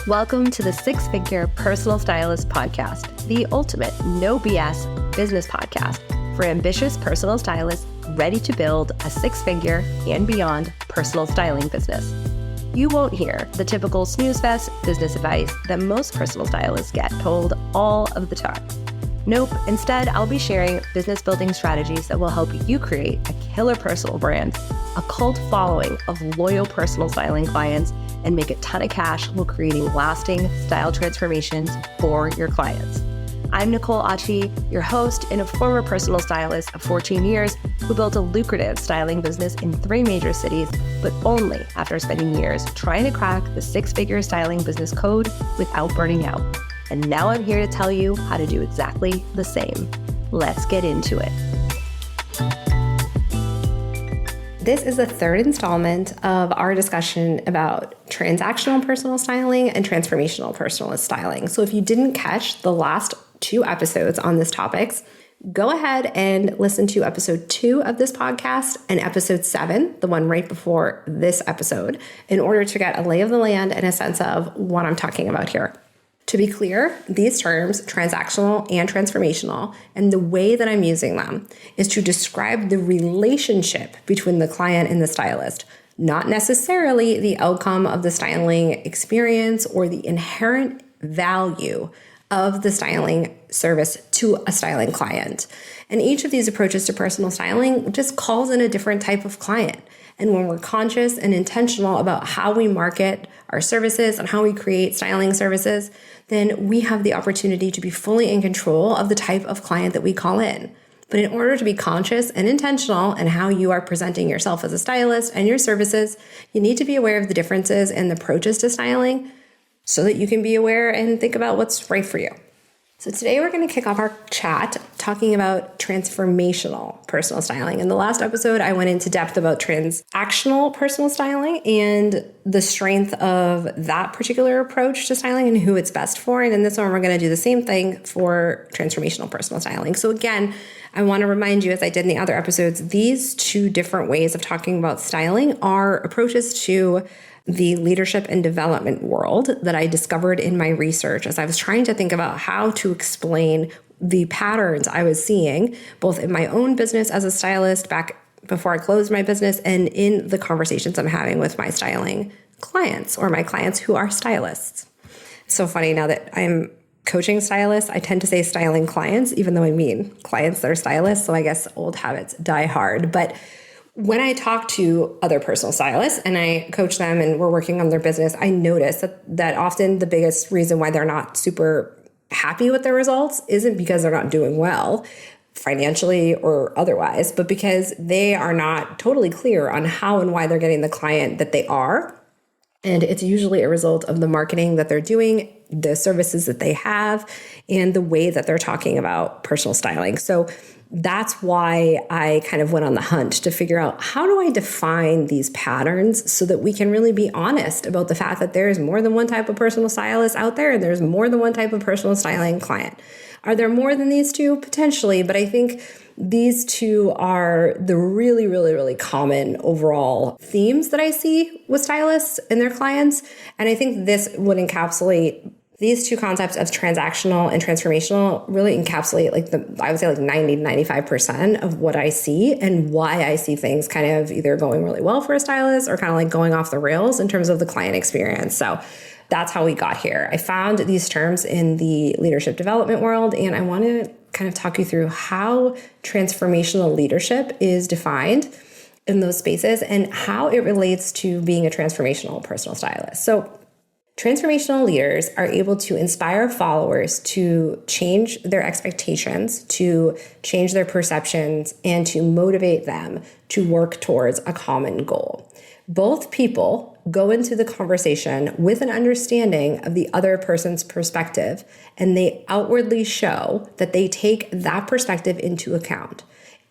Welcome to the Six Figure Personal Stylist podcast, the ultimate no BS business podcast for ambitious personal stylists ready to build a six-figure and beyond personal styling business. You won't hear the typical snooze fest business advice that most personal stylists get told all of the time. Nope, instead, I'll be sharing business building strategies that will help you create a killer personal brand, a cult following of loyal personal styling clients, and make a ton of cash while creating lasting style transformations for your clients. I'm Nicole Achi, your host and a former personal stylist of 14 years who built a lucrative styling business in 3 major cities, but only after spending years trying to crack the six-figure styling business code without burning out. And now I'm here to tell you how to do exactly the same. Let's get into it. This is the third installment of our discussion about transactional personal styling and transformational personal styling. So if you didn't catch the last 2 episodes on this topics, go ahead and listen to episode 2 of this podcast and episode 7, the one right before this episode, in order to get a lay of the land and a sense of what I'm talking about here. To be clear, these terms, transactional and transformational, and the way that I'm using them is to describe the relationship between the client and the stylist, not necessarily the outcome of the styling experience or the inherent value of the styling service to a styling client. And each of these approaches to personal styling just calls in a different type of client. And when we're conscious and intentional about how we market our services and how we create styling services, then we have the opportunity to be fully in control of the type of client that we call in. But in order to be conscious and intentional in how you are presenting yourself as a stylist and your services, you need to be aware of the differences in the approaches to styling so that you can be aware and think about what's right for you. So today we're going to kick off our chat talking about transformational personal styling. In the last episode, I went into depth about transactional personal styling and the strength of that particular approach to styling and who it's best for. And in this one, we're going to do the same thing for transformational personal styling. So again, I want to remind you, as I did in the other episodes, these 2 different ways of talking about styling are approaches to the leadership and development world that I discovered in my research as I was trying to think about how to explain the patterns I was seeing, both in my own business as a stylist back before I closed my business and in the conversations I'm having with my styling clients or my clients who are stylists. It's so funny now that I'm coaching stylists, I tend to say styling clients, even though I mean clients that are stylists. So I guess old habits die hard. But when I talk to other personal stylists and I coach them and we're working on their business, I notice that often the biggest reason why they're not super happy with their results isn't because they're not doing well financially or otherwise, but because they are not totally clear on how and why they're getting the client that they are. And it's usually a result of the marketing that they're doing, the services that they have, and the way that they're talking about personal styling. So that's why I kind of went on the hunt to figure out, how do I define these patterns so that we can really be honest about the fact that there is more than one type of personal stylist out there and there's more than one type of personal styling client. Are there more than these 2? Potentially, but I think these 2 are the really, really, really common overall themes that I see with stylists and their clients. And I think this would encapsulate these 2 concepts of transactional and transformational really encapsulate I would say 90 to 95% of what I see and why I see things kind of either going really well for a stylist or kind of like going off the rails in terms of the client experience. So that's how we got here. I found these terms in the leadership development world, and I want to kind of talk you through how transformational leadership is defined in those spaces and how it relates to being a transformational personal stylist. So transformational leaders are able to inspire followers to change their expectations, to change their perceptions, and to motivate them to work towards a common goal. Both people go into the conversation with an understanding of the other person's perspective, and they outwardly show that they take that perspective into account.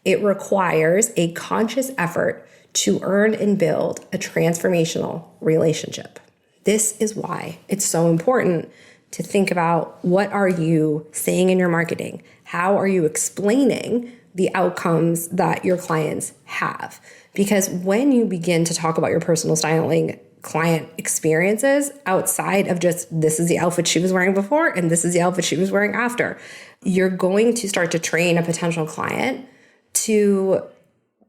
It requires a conscious effort to earn and build a transformational relationship. This is why it's so important to think about, what are you saying in your marketing? How are you explaining the outcomes that your clients have? Because when you begin to talk about your personal styling client experiences outside of just this is the outfit she was wearing before and this is the outfit she was wearing after. You're going to start to train a potential client to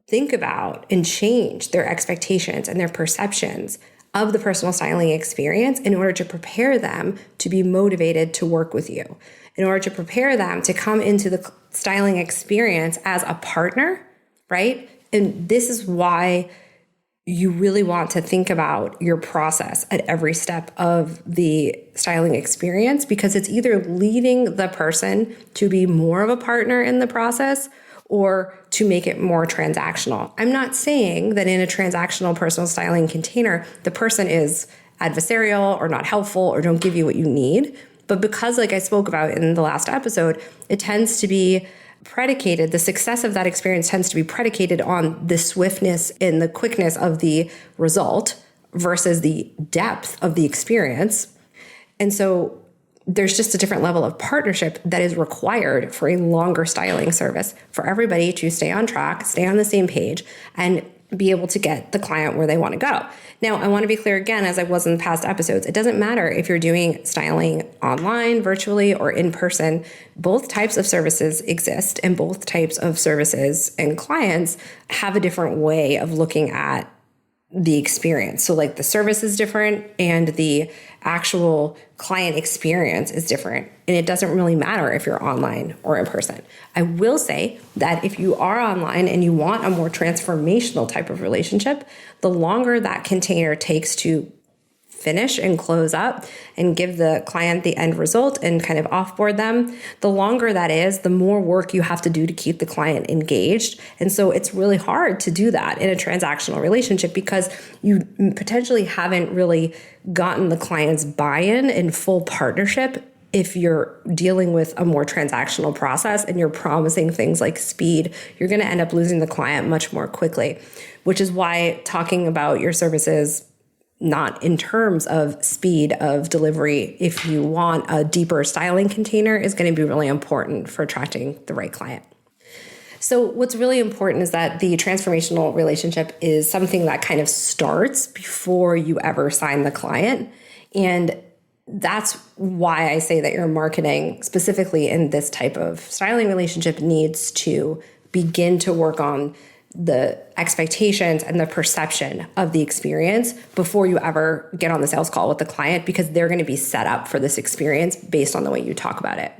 think about and change their expectations and their perceptions of the personal styling experience in order to prepare them to be motivated to work with you, in order to prepare them to come into the styling experience as a partner, right? And this is why you really want to think about your process at every step of the styling experience, because it's either leading the person to be more of a partner in the process or to make it more transactional. I'm not saying that in a transactional personal styling container, the person is adversarial or not helpful or don't give you what you need. But because, like I spoke about in the last episode, it tends to be predicated, the success of that experience tends to be predicated on the swiftness and the quickness of the result versus the depth of the experience. And so there's just a different level of partnership that is required for a longer styling service for everybody to stay on track, stay on the same page, and be able to get the client where they want to go. Now, I want to be clear again, as I was in past episodes, it doesn't matter if you're doing styling online, virtually, or in person. Both types of services exist, and both types of services and clients have a different way of looking at the experience. So like the service is different and the actual client experience is different. And it doesn't really matter if you're online or in person. I will say that if you are online and you want a more transformational type of relationship, the longer that container takes to finish and close up and give the client the end result and kind of offboard them, the longer that is, the more work you have to do to keep the client engaged. And so it's really hard to do that in a transactional relationship because you potentially haven't really gotten the client's buy-in and full partnership if you're dealing with a more transactional process and you're promising things like speed. You're going to end up losing the client much more quickly, which is why talking about your services not in terms of speed of delivery, if you want a deeper styling container, is going to be really important for attracting the right client. So what's really important is that the transformational relationship is something that kind of starts before you ever sign the client. And that's why I say that your marketing, specifically in this type of styling relationship, needs to begin to work on the expectations and the perception of the experience before you ever get on the sales call with the client, because they're going to be set up for this experience based on the way you talk about it.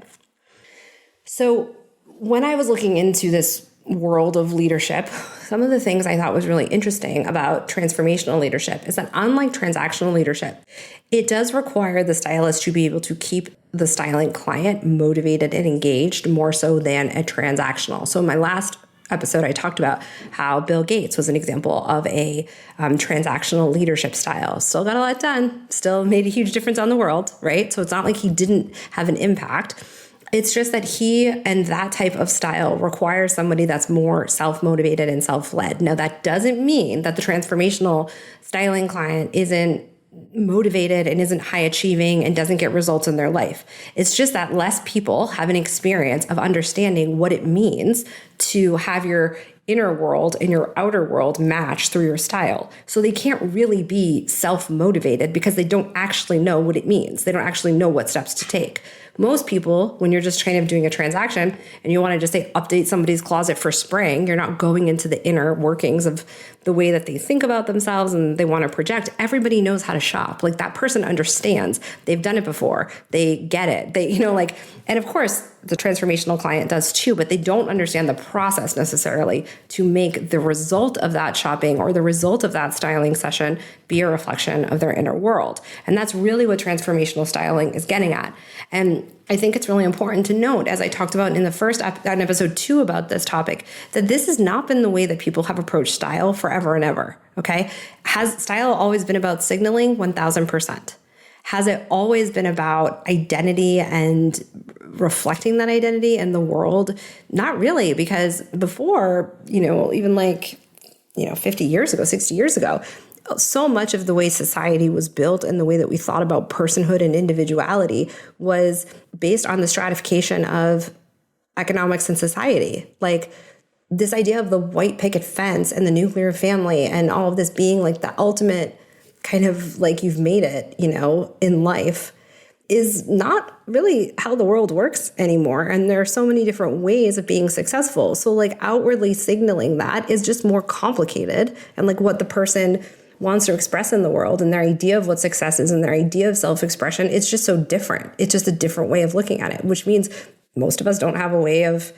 So when I was looking into this world of leadership, some of the things I thought was really interesting about transformational leadership is that unlike transactional leadership, it does require the stylist to be able to keep the styling client motivated and engaged more so than a transactional. So in my last episode, I talked about how Bill Gates was an example of a transactional leadership style. Still got a lot done, still made a huge difference on the world, right? So it's not like he didn't have an impact. It's just that he and that type of style requires somebody that's more self-motivated and self-led. Now, that doesn't mean that the transformational styling client isn't motivated and isn't high achieving and doesn't get results in their life. It's just that less people have an experience of understanding what it means to have your inner world and your outer world match through your style. So they can't really be self-motivated because they don't actually know what it means. They don't actually know what steps to take. Most people, when you're just kind of doing a transaction and you want to just say update somebody's closet for spring, you're not going into the inner workings of the way that they think about themselves and they want to project. Everybody knows how to shop. Like that person understands. They've done it before. They get it. And of course, the transformational client does too, but they don't understand the process necessarily to make the result of that shopping or the result of that styling session be a reflection of their inner world. And that's really what transformational styling is getting at. And I think it's really important to note, as I talked about in the first episode 2 about this topic, that this has not been the way that people have approached style forever and ever, okay? Has style always been about signaling? 1000%. Has it always been about identity and reflecting that identity in the world? Not really, because before, even 50 years ago, 60 years ago, so much of the way society was built and the way that we thought about personhood and individuality was based on the stratification of economics and society. Like this idea of the white picket fence and the nuclear family and all of this being like the ultimate kind of like you've made it, in life is not really how the world works anymore. And there are so many different ways of being successful. So like outwardly signaling that is just more complicated, and like what the person wants to express in the world and their idea of what success is and their idea of self-expression, it's just so different. It's just a different way of looking at it, which means most of us don't have a way of,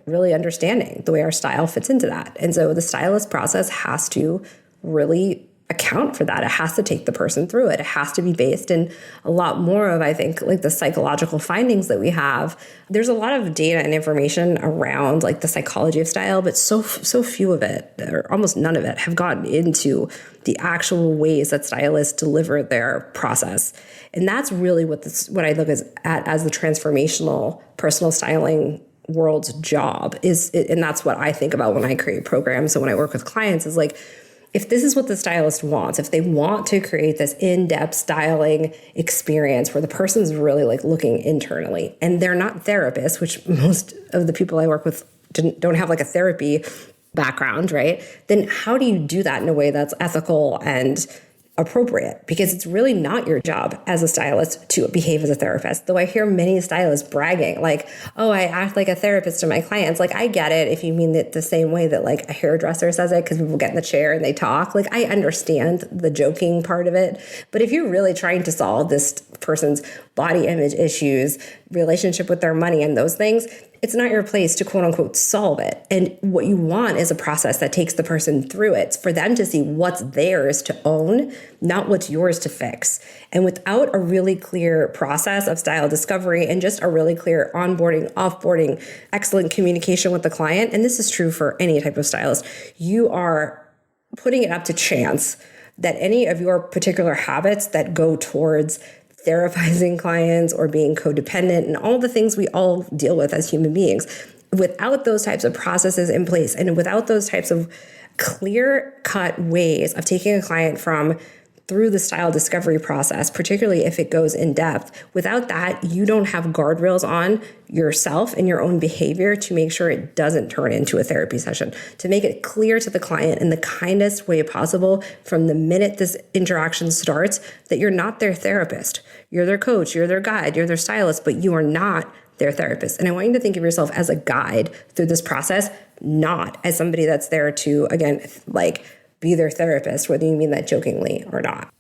really understanding the way our style fits into that. And so the stylist process has to really account for that. It has to take the person through it. It has to be based in a lot more of, I think, like the psychological findings that we have. There's a lot of data and information around like the psychology of style, but so few of it, or almost none of it, have gotten into the actual ways that stylists deliver their process. And that's really what I look at as the transformational personal styling world's job is. And that's what I think about when I create programs. So when I work with clients is like, if this is what the stylist wants, if they want to create this in-depth styling experience where the person's really like looking internally, and they're not therapists, which most of the people I work with don't have like a therapy background, right? Then how do you do that in a way that's ethical and appropriate? Because it's really not your job as a stylist to behave as a therapist. Though I hear many stylists bragging like, oh, I act like a therapist to my clients. Like, I get it if you mean it the same way that like a hairdresser says it, because people get in the chair and they talk. Like, I understand the joking part of it. But if you're really trying to solve this person's body image issues, relationship with their money and those things, it's not your place to quote unquote solve it. And what you want is a process that takes the person through it for them to see what's theirs to own, not what's yours to fix. And without a really clear process of style discovery and just a really clear onboarding, offboarding, excellent communication with the client, and this is true for any type of stylist, you are putting it up to chance that any of your particular habits that go towards therapizing clients or being codependent and all the things we all deal with as human beings, without those types of processes in place and without those types of clear-cut ways of taking a client through the style discovery process, particularly if it goes in depth, without that, you don't have guardrails on yourself and your own behavior to make sure it doesn't turn into a therapy session, to make it clear to the client in the kindest way possible from the minute this interaction starts that you're not their therapist. You're their coach, you're their guide, you're their stylist, but you are not their therapist. And I want you to think of yourself as a guide through this process, not as somebody that's there to, again, like, be their therapist, whether you mean that jokingly or not,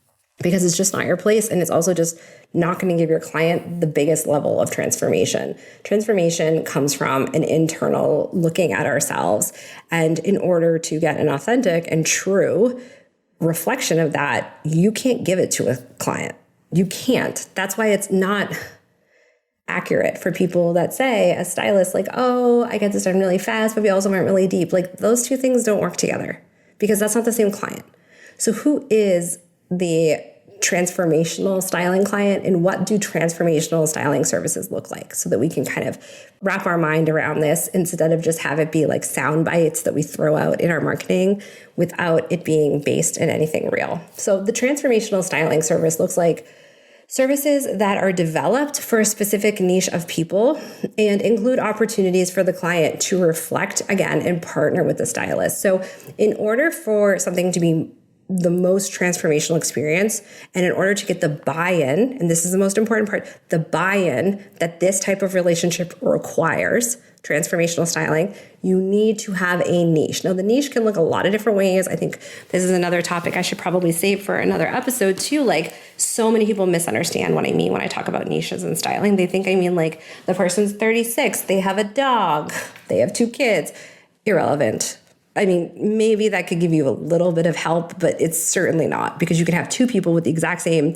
because it's just not your place. And it's also just not going to give your client the biggest level of transformation. Transformation comes from an internal looking at ourselves. And in order to get an authentic and true reflection of that, you can't give it to a client. You can't. That's why it's not accurate for people that say, a stylist, like, oh, I get this done really fast, but we also went really deep. Like, those two things don't work together, because that's not the same client. So who is the transformational styling client, and what do transformational styling services look like, so that we can kind of wrap our mind around this instead of just have it be like sound bites that we throw out in our marketing without it being based in anything real. So the transformational styling service looks like services that are developed for a specific niche of people and include opportunities for the client to reflect again and partner with the stylist. So in order for something to be the most transformational experience, and in order to get the buy-in, and this is the most important part, the buy-in that this type of relationship requires, transformational styling, you need to have a niche. Now, the niche can look a lot of different ways. I think this is another topic I should probably save for another episode too. Like, so many people misunderstand what I mean when I talk about niches and styling. They think I mean like the person's 36, they have a dog, they have 2 kids. Irrelevant. I mean, maybe that could give you a little bit of help, but it's certainly not, because you can have 2 people with the exact same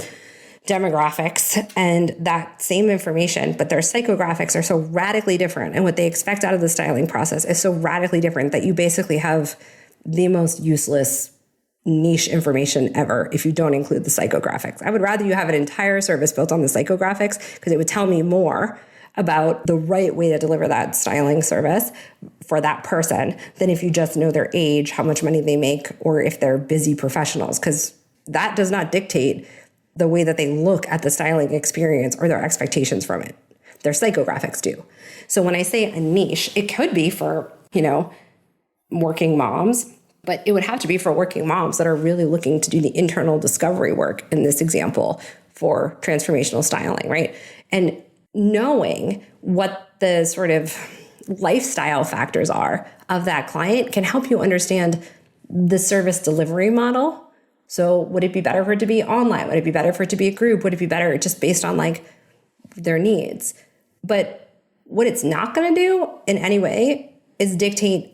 demographics and that same information, but their psychographics are so radically different, and what they expect out of the styling process is so radically different that you basically have the most useless niche information ever if you don't include the psychographics. I would rather you have an entire service built on the psychographics, because it would tell me more about the right way to deliver that styling service for that person than if you just know their age, how much money they make, or if they're busy professionals, because that does not dictate the way that they look at the styling experience or their expectations from it. Their psychographics do. So when I say a niche, it could be for, working moms But it would have to be for working moms that are really looking to do the internal discovery work in this example for transformational styling, right? And knowing what the sort of lifestyle factors are of that client can help you understand the service delivery model. So would it be better for it to be online? Would it be better for it to be a group? Would it be better just based on like their needs? But what it's not going to do in any way is dictate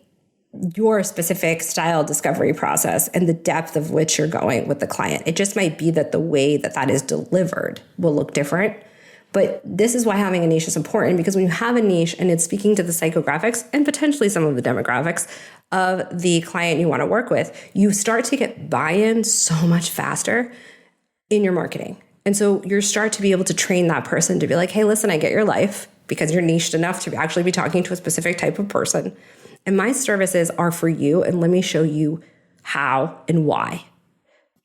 your specific style discovery process and the depth of which you're going with the client. It just might be that the way that that is delivered will look different. But this is why having a niche is important, because when you have a niche and it's speaking to the psychographics and potentially some of the demographics of the client you want to work with, you start to get buy-in so much faster in your marketing. And so you start to be able to train that person to be like, hey, listen, I get your life because you're niched enough to actually be talking to a specific type of person. And my services are for you, and let me show you how and why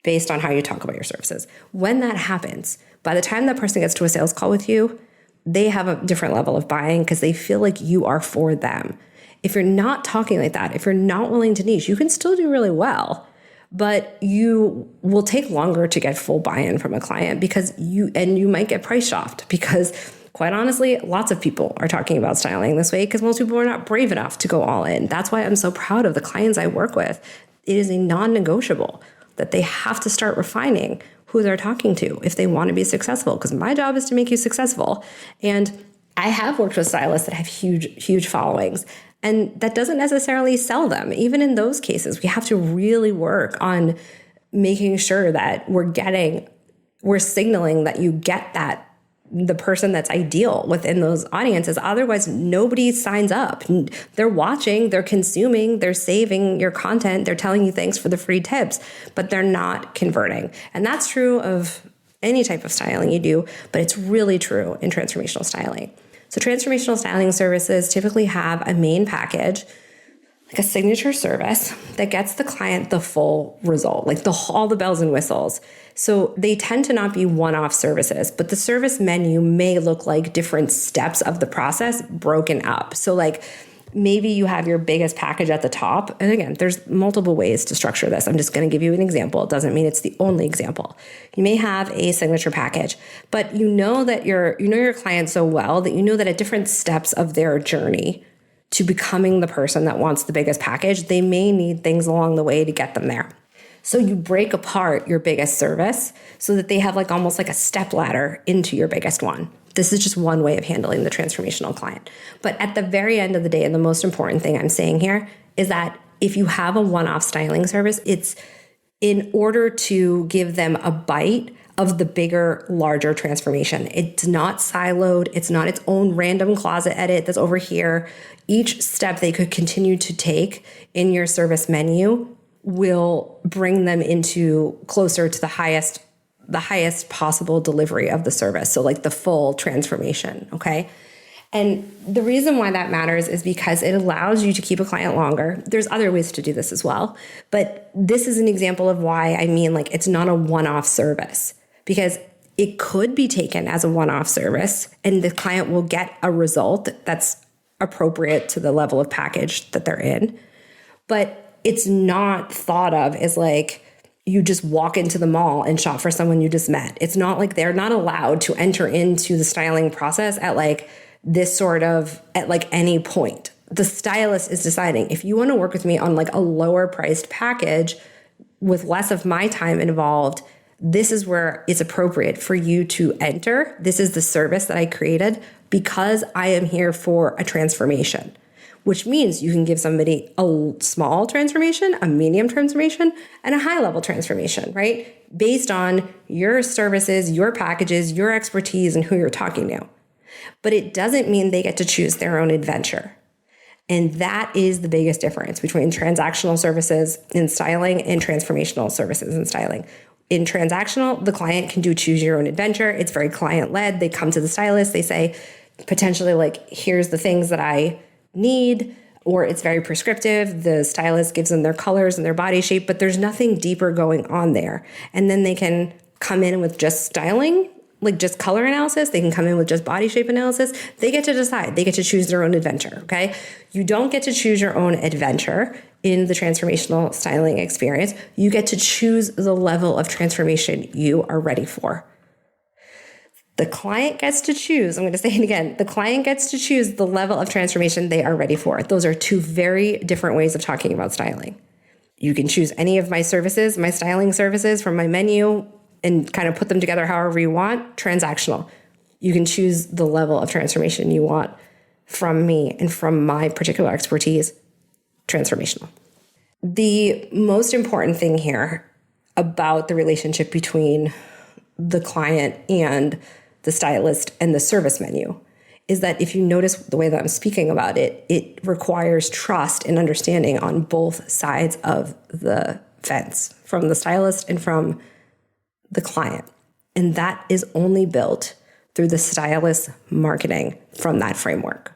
based on how you talk about your services. When that happens, by the time that person gets to a sales call with you, they have a different level of buying because they feel like you are for them. If you're not talking like that, if you're not willing to niche, you can still do really well, but you will take longer to get full buy-in from a client because you might get price shopped because quite honestly, lots of people are talking about styling this way because most people are not brave enough to go all in. That's why I'm so proud of the clients I work with. It is a non-negotiable that they have to start refining who they're talking to if they want to be successful, because my job is to make you successful. And I have worked with stylists that have huge followings, and that doesn't necessarily sell them. Even in those cases, we have to really work on making sure that we're signaling that you get the person that's ideal within those audiences. Otherwise, nobody signs up. They're watching, they're consuming, they're saving your content, they're telling you thanks for the free tips, but they're not converting. And that's true of any type of styling you do, but it's really true in transformational styling. So transformational styling services typically have a main package, like a signature service that gets the client the full result, like all the bells and whistles. So they tend to not be one-off services, but the service menu may look like different steps of the process broken up. So like maybe you have your biggest package at the top. And again, there's multiple ways to structure this. I'm just going to give you an example. It doesn't mean it's the only example. You may have a signature package, but you know your client so well that you know that at different steps of their journey to becoming the person that wants the biggest package, they may need things along the way to get them there. So you break apart your biggest service so that they have like almost like a step ladder into your biggest one. This is just one way of handling the transformational client. But at the very end of the day, and the most important thing I'm saying here is that if you have a one-off styling service, it's in order to give them a bite of the bigger, larger transformation. It's not siloed. It's not its own random closet edit that's over here. Each step they could continue to take in your service menu will bring them into closer to the highest possible delivery of the service. So like the full transformation, okay? And the reason why that matters is because it allows you to keep a client longer. There's other ways to do this as well, but this is an example of why I mean like it's not a one-off service, because it could be taken as a one-off service and the client will get a result that's appropriate to the level of package that they're in. But it's not thought of as like you just walk into the mall and shop for someone you just met. It's not like they're not allowed to enter into the styling process at like this sort of at like any point. The stylist is deciding if you want to work with me on like a lower priced package with less of my time involved, this is where it's appropriate for you to enter. This is the service that I created because I am here for a transformation, which means you can give somebody a small transformation, a medium transformation, and a high level transformation, right? Based on your services, your packages, your expertise, and who you're talking to. But it doesn't mean they get to choose their own adventure. And that is the biggest difference between transactional services in styling and transformational services in styling. In transactional, the client can do choose your own adventure. It's very client-led. They come to the stylist. They say, potentially like, here's the things that I need, or it's very prescriptive. The stylist gives them their colors and their body shape, but there's nothing deeper going on there. And then they can come in with just styling, like just color analysis. They can come in with just body shape analysis. They get to decide. They get to choose their own adventure, okay? You don't get to choose your own adventure in the transformational styling experience, you get to choose the level of transformation you are ready for. The client gets to choose, I'm going to say it again, the client gets to choose the level of transformation they are ready for. Those are two very different ways of talking about styling. You can choose any of my services, my styling services from my menu, and kind of put them together however you want. Transactional. You can choose the level of transformation you want from me and from my particular expertise. Transformational. The most important thing here about the relationship between the client and the stylist and the service menu is that if you notice the way that I'm speaking about it, it requires trust and understanding on both sides of the fence, from the stylist and from the client. And that is only built through the stylist marketing from that framework.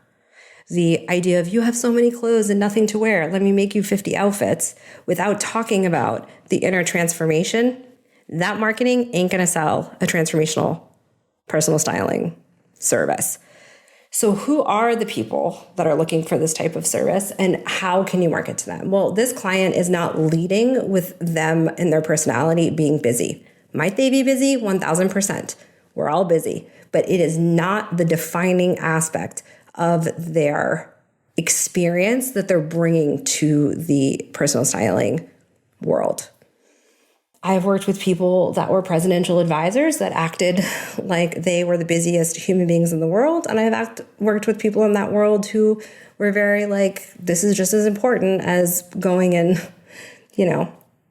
The idea of you have so many clothes and nothing to wear, let me make you 50 outfits without talking about the inner transformation, that marketing ain't going to sell a transformational personal styling service. So who are the people that are looking for this type of service and how can you market to them? Well, this client is not leading with them and their personality being busy. Might they be busy? 1000%. We're all busy, but it is not the defining aspect of their experience that they're bringing to the personal styling world. I've worked with people that were presidential advisors that acted like they were the busiest human beings in the world. And I've worked with people in that world who were very like, this is just as important as going and,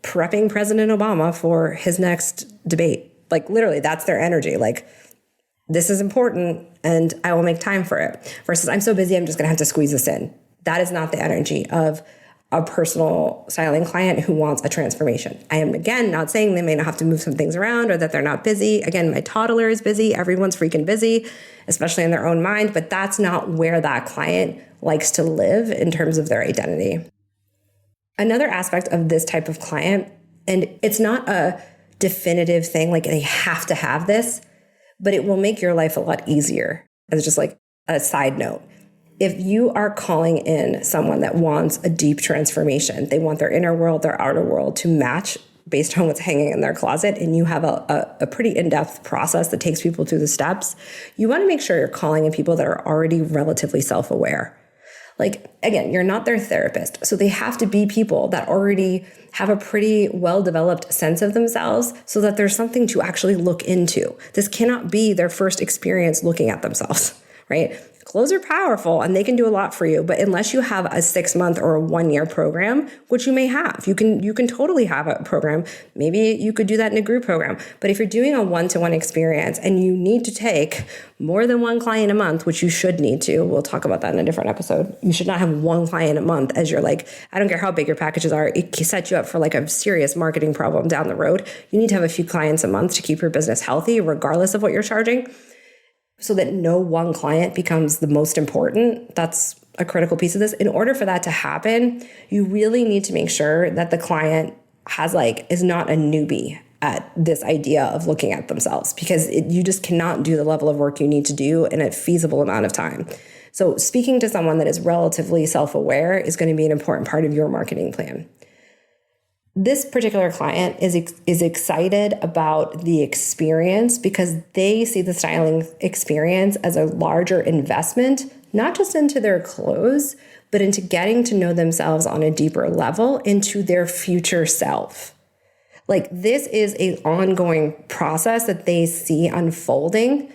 prepping President Obama for his next debate. Like literally, that's their energy. Like, this is important and I will make time for it. Versus I'm so busy, I'm just going to have to squeeze this in. That is not the energy of a personal styling client who wants a transformation. I am, again, not saying they may not have to move some things around or that they're not busy. Again, my toddler is busy. Everyone's freaking busy, especially in their own mind. But that's not where that client likes to live in terms of their identity. Another aspect of this type of client, and it's not a definitive thing, like they have to have this, but it will make your life a lot easier. As just like a side note. If you are calling in someone that wants a deep transformation, they want their inner world, their outer world to match based on what's hanging in their closet, and you have a pretty in-depth process that takes people through the steps, you want to make sure you're calling in people that are already relatively self-aware. Like, again, you're not their therapist, so they have to be people that already have a pretty well-developed sense of themselves so that there's something to actually look into. This cannot be their first experience looking at themselves, right? Clothes are powerful and they can do a lot for you, but unless you have a 6-month or a 1-year program, which you may have, you can totally have a program. Maybe you could do that in a group program. But if you're doing a 1-to-1 experience and you need to take more than one client a month, which you should need to, we'll talk about that in a different episode. You should not have one client a month as you're like, I don't care how big your packages are. It sets you up for like a serious marketing problem down the road. You need to have a few clients a month to keep your business healthy, regardless of what you're charging, so that no one client becomes the most important. That's a critical piece of this. In order for that to happen, you really need to make sure that the client is not a newbie at this idea of looking at themselves, because you just cannot do the level of work you need to do in a feasible amount of time. So speaking to someone that is relatively self-aware is going to be an important part of your marketing plan. This particular client is excited about the experience because they see the styling experience as a larger investment, not just into their clothes, but into getting to know themselves on a deeper level, into their future self. Like, this is an ongoing process that they see unfolding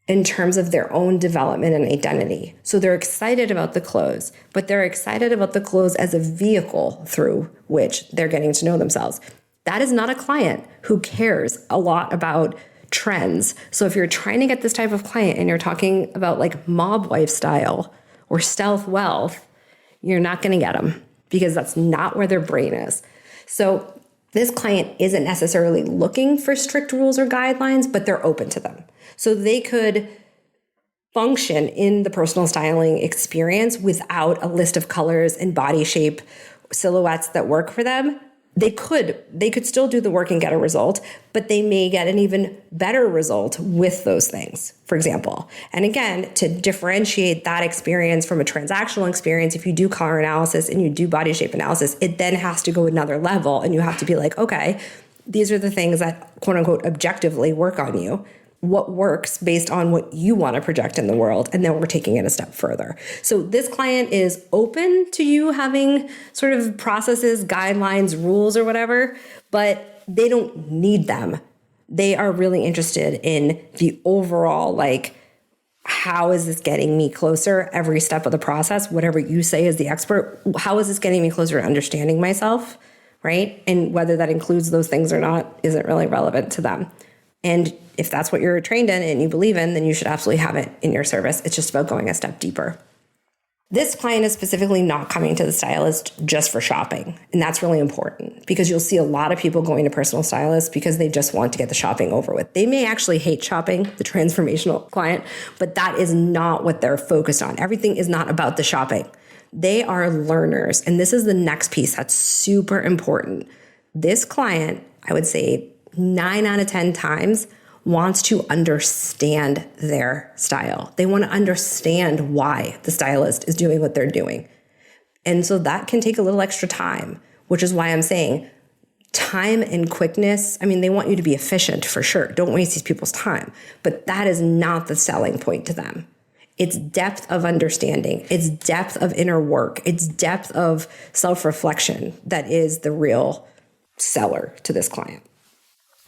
in terms of their own development and identity. So they're excited about the clothes, but they're excited about the clothes as a vehicle through which they're getting to know themselves. That is not a client who cares a lot about trends. So if you're trying to get this type of client and you're talking about like mob wife style or stealth wealth, you're not going to get them because that's not where their brain is. So this client isn't necessarily looking for strict rules or guidelines, but they're open to them. So they could function in the personal styling experience without a list of colors and body shape silhouettes that work for them, they could still do the work and get a result, but they may get an even better result with those things, for example. And again, to differentiate that experience from a transactional experience, if you do color analysis and you do body shape analysis, it then has to go another level, and you have to be like, okay, these are the things that quote unquote objectively work on you. What works based on what you want to project in the world. And then we're taking it a step further. So this client is open to you having sort of processes, guidelines, rules, or whatever, but they don't need them. They are really interested in the overall, like, how is this getting me closer every step of the process? Whatever you say as the expert, how is this getting me closer to understanding myself, right? And whether that includes those things or not isn't really relevant to them. And if that's what you're trained in and you believe in, then you should absolutely have it in your service. It's just about going a step deeper. This client is specifically not coming to the stylist just for shopping. And that's really important because you'll see a lot of people going to personal stylists because they just want to get the shopping over with. They may actually hate shopping, the transformational client, but that is not what they're focused on. Everything is not about the shopping. They are learners. And this is the next piece that's super important. This client, I would say 9 out of 10 times, wants to understand their style. They want to understand why the stylist is doing what they're doing. And so that can take a little extra time, which is why I'm saying time and quickness. I mean, they want you to be efficient for sure. Don't waste these people's time. But that is not the selling point to them. It's depth of understanding. It's depth of inner work. It's depth of self-reflection that is the real seller to this client.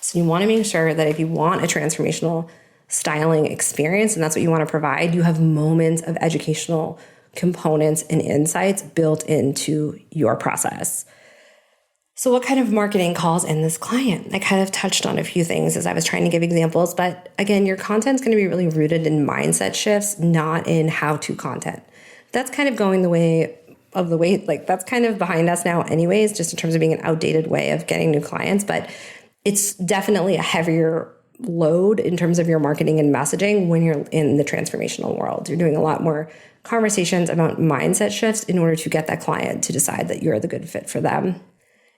So you want to make sure that if you want a transformational styling experience, and that's what you want to provide, you have moments of educational components and insights built into your process. So what kind of marketing calls in this client? I kind of touched on a few things as I was trying to give examples, but again, your content's going to be really rooted in mindset shifts, not in how-to content. That's kind of going the way, like that's kind of behind us now anyways, just in terms of being an outdated way of getting new clients, but it's definitely a heavier load in terms of your marketing and messaging when you're in the transformational world. You're doing a lot more conversations about mindset shifts in order to get that client to decide that you're the good fit for them.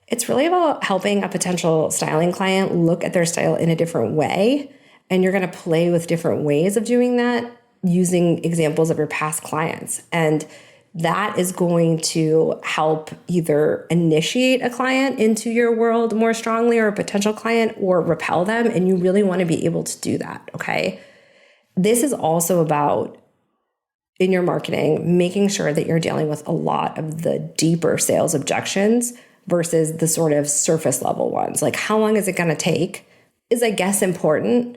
It's really about helping a potential styling client look at their style in a different way. And you're going to play with different ways of doing that using examples of your past clients. And that is going to help either initiate a client into your world more strongly or a potential client or repel them. And you really want to be able to do that, okay? This is also about, in your marketing, making sure that you're dealing with a lot of the deeper sales objections versus the sort of surface level ones. Like, how long is it going to take is, I guess, important,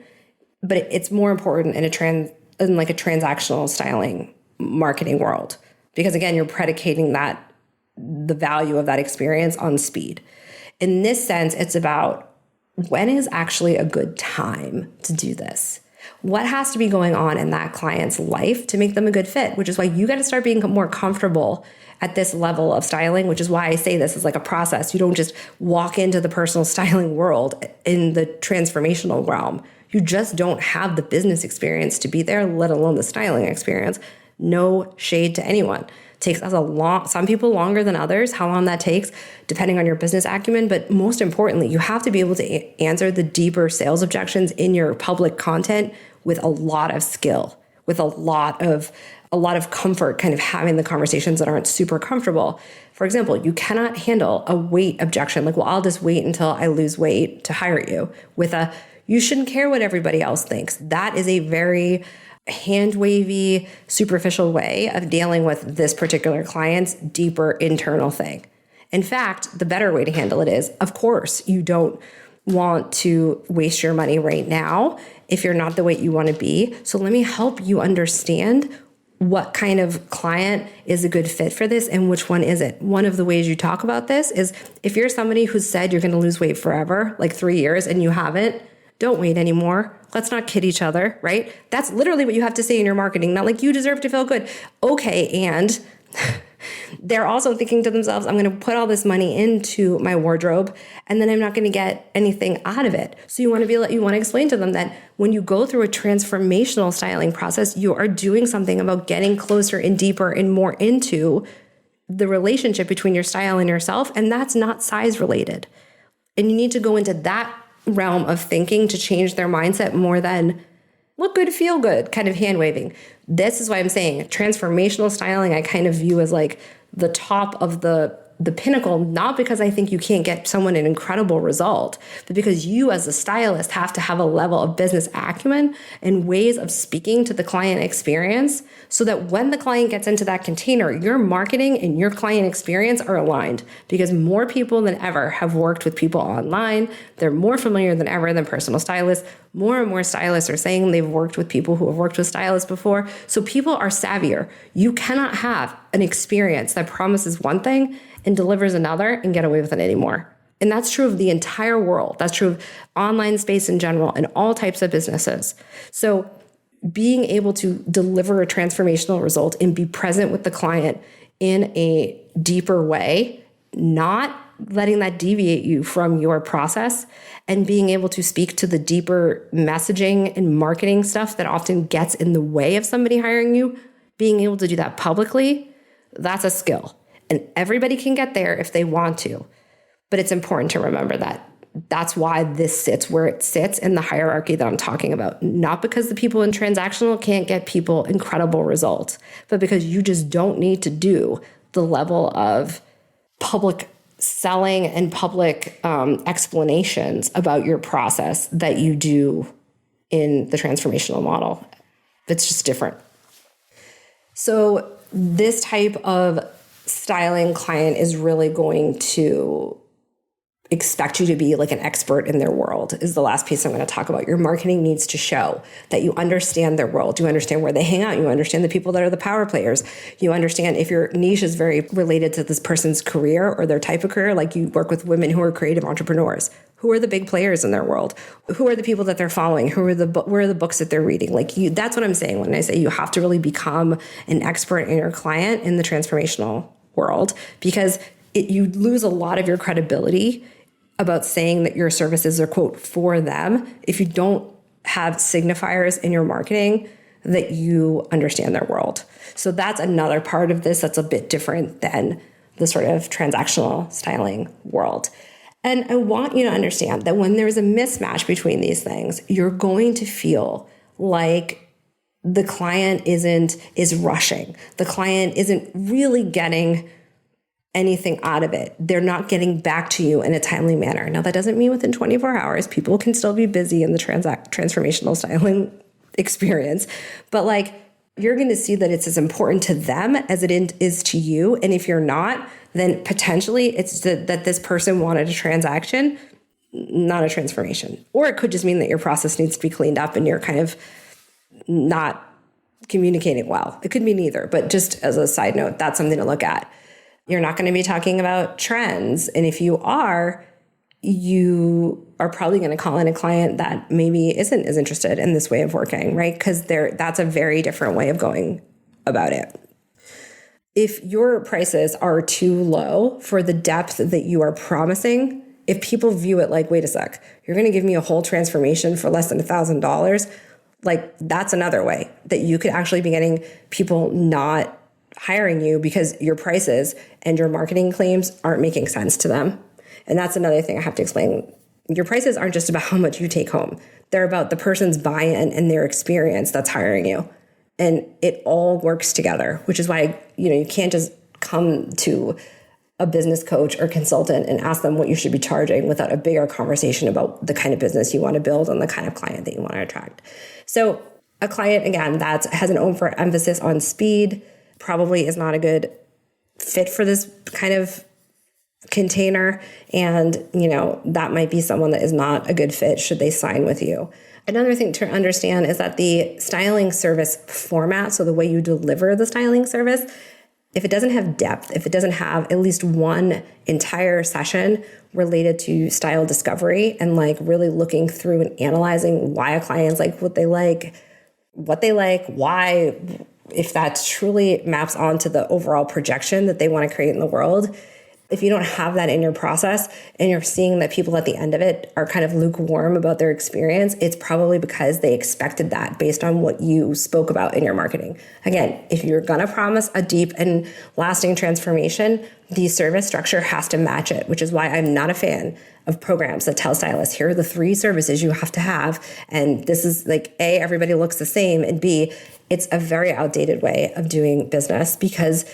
but it's more important in a transactional styling marketing world. Because again, you're predicating the value of that experience on speed. In this sense, it's about when is actually a good time to do this? What has to be going on in that client's life to make them a good fit? Which is why you got to start being more comfortable at this level of styling, which is why I say this is like a process. You don't just walk into the personal styling world in the transformational realm. You just don't have the business experience to be there, let alone the styling experience. No shade to anyone. It takes us some people longer than others, how long that takes, depending on your business acumen. But most importantly, you have to be able to answer the deeper sales objections in your public content with a lot of skill, with a lot of comfort, kind of having the conversations that aren't super comfortable. For example, you cannot handle a weight objection. Like, well, I'll just wait until I lose weight to hire you with you shouldn't care what everybody else thinks. That is a very hand-wavy, superficial way of dealing with this particular client's deeper internal thing. In fact, the better way to handle it is, of course, you don't want to waste your money right now if you're not the way you want to be. So let me help you understand what kind of client is a good fit for this and which one isn't. One of the ways you talk about this is if you're somebody who said you're going to lose weight forever, like 3 years, and you haven't, don't wait anymore. Let's not kid each other, right? That's literally what you have to say in your marketing, not like you deserve to feel good. Okay, and they're also thinking to themselves, I'm going to put all this money into my wardrobe and then I'm not going to get anything out of it. So you want to explain to them that when you go through a transformational styling process, you are doing something about getting closer and deeper and more into the relationship between your style and yourself, and that's not size related. And you need to go into that realm of thinking to change their mindset more than look good, feel good, kind of hand waving. This is why I'm saying transformational styling, I kind of view as like the top of the pinnacle, not because I think you can't get someone an incredible result, but because you as a stylist have to have a level of business acumen and ways of speaking to the client experience so that when the client gets into that container, your marketing and your client experience are aligned, because more people than ever have worked with people online. They're more familiar than ever than personal stylists. More and more stylists are saying they've worked with people who have worked with stylists before. So people are savvier. You cannot have an experience that promises one thing and delivers another and get away with it anymore. And that's true of the entire world. That's true of online space in general and all types of businesses. So being able to deliver a transformational result and be present with the client in a deeper way, not letting that deviate you from your process, and being able to speak to the deeper messaging and marketing stuff that often gets in the way of somebody hiring you, being able to do that publicly, that's a skill. And everybody can get there if they want to. But it's important to remember that that's why this sits where it sits in the hierarchy that I'm talking about. Not because the people in transactional can't get people incredible results, but because you just don't need to do the level of public selling and public explanations about your process that you do in the transformational model. It's just different. So this type of styling client is really going to expect you to be like an expert in their world, is the last piece I'm going to talk about. Your marketing needs to show that you understand their world. You understand where they hang out. You understand the people that are the power players. You understand if your niche is very related to this person's career or their type of career, like you work with women who are creative entrepreneurs. Who are the big players in their world? Who are the people that they're following? Where are the books that they're reading? That's what I'm saying when I say you have to really become an expert in your client in the transformational world, because you lose a lot of your credibility about saying that your services are, quote, for them if you don't have signifiers in your marketing that you understand their world. So that's another part of this that's a bit different than the sort of transactional styling world. And I want you to understand that when there's a mismatch between these things, you're going to feel like the client is rushing. The client isn't really getting anything out of it. They're not getting back to you in a timely manner. Now, that doesn't mean within 24 hours, people can still be busy in the transformational styling experience, but you're going to see that it's as important to them as it is to you. And if you're not, then potentially it's that this person wanted a transaction, not a transformation. Or it could just mean that your process needs to be cleaned up and you're kind of not communicating well. It could mean either, but just as a side note, that's something to look at. You're not going to be talking about trends. And if you are probably going to call in a client that maybe isn't as interested in this way of working, right? Because that's a very different way of going about it. If your prices are too low for the depth that you are promising, if people view it like, wait a sec, you're going to give me a whole transformation for less than $1,000, that's another way that you could actually be getting people not hiring you because your prices and your marketing claims aren't making sense to them. And that's another thing I have to explain. Your prices aren't just about how much you take home. They're about the person's buy-in and their experience that's hiring you. And it all works together, which is why, you can't just come to a business coach or consultant and ask them what you should be charging without a bigger conversation about the kind of business you want to build and the kind of client that you want to attract. So a client, again, that has an overemphasis on speed probably is not a good fit for this kind of container. And, that might be someone that is not a good fit should they sign with you. Another thing to understand is that the styling service format, so the way you deliver the styling service, if it doesn't have depth, if it doesn't have at least one entire session related to style discovery and really looking through and analyzing why a client's like what they like, why, if that truly maps onto the overall projection that they want to create in the world, If you don't have that in your process and you're seeing that people at the end of it are kind of lukewarm about their experience, it's probably because they expected that based on what you spoke about in your marketing. Again, if you're going to promise a deep and lasting transformation, the service structure has to match it, which is why I'm not a fan of programs that tell stylists, here are the 3 services you have to have. And this is like, A, everybody looks the same, and B, it's a very outdated way of doing business, because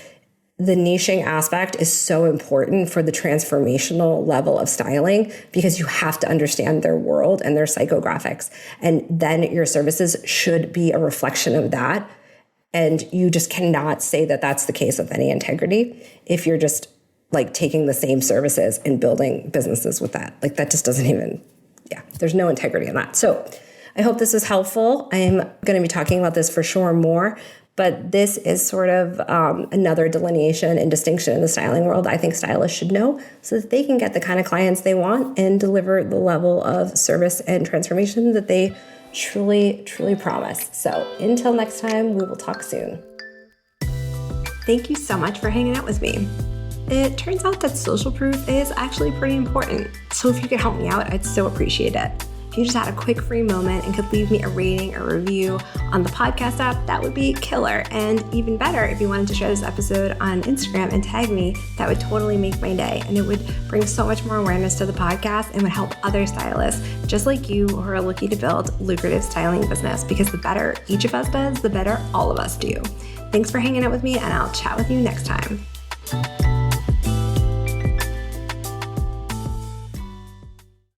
the niching aspect is so important for the transformational level of styling, because you have to understand their world and their psychographics. And then your services should be a reflection of that. And you just cannot say that that's the case with any integrity if you're just like taking the same services and building businesses with that. Like that just doesn't even, there's no integrity in that. So I hope this is helpful. I'm going to be talking about this for sure more. But this is sort of another delineation and distinction in the styling world I think stylists should know, so that they can get the kind of clients they want and deliver the level of service and transformation that they truly, truly promise. So until next time, we will talk soon. Thank you so much for hanging out with me. It turns out that social proof is actually pretty important. So if you could help me out, I'd so appreciate it. If you just had a quick free moment and could leave me a rating or review on the podcast app, that would be killer. And even better, if you wanted to share this episode on Instagram and tag me, that would totally make my day. And it would bring so much more awareness to the podcast and would help other stylists just like you who are looking to build lucrative styling business, because the better each of us does, the better all of us do. Thanks for hanging out with me, and I'll chat with you next time.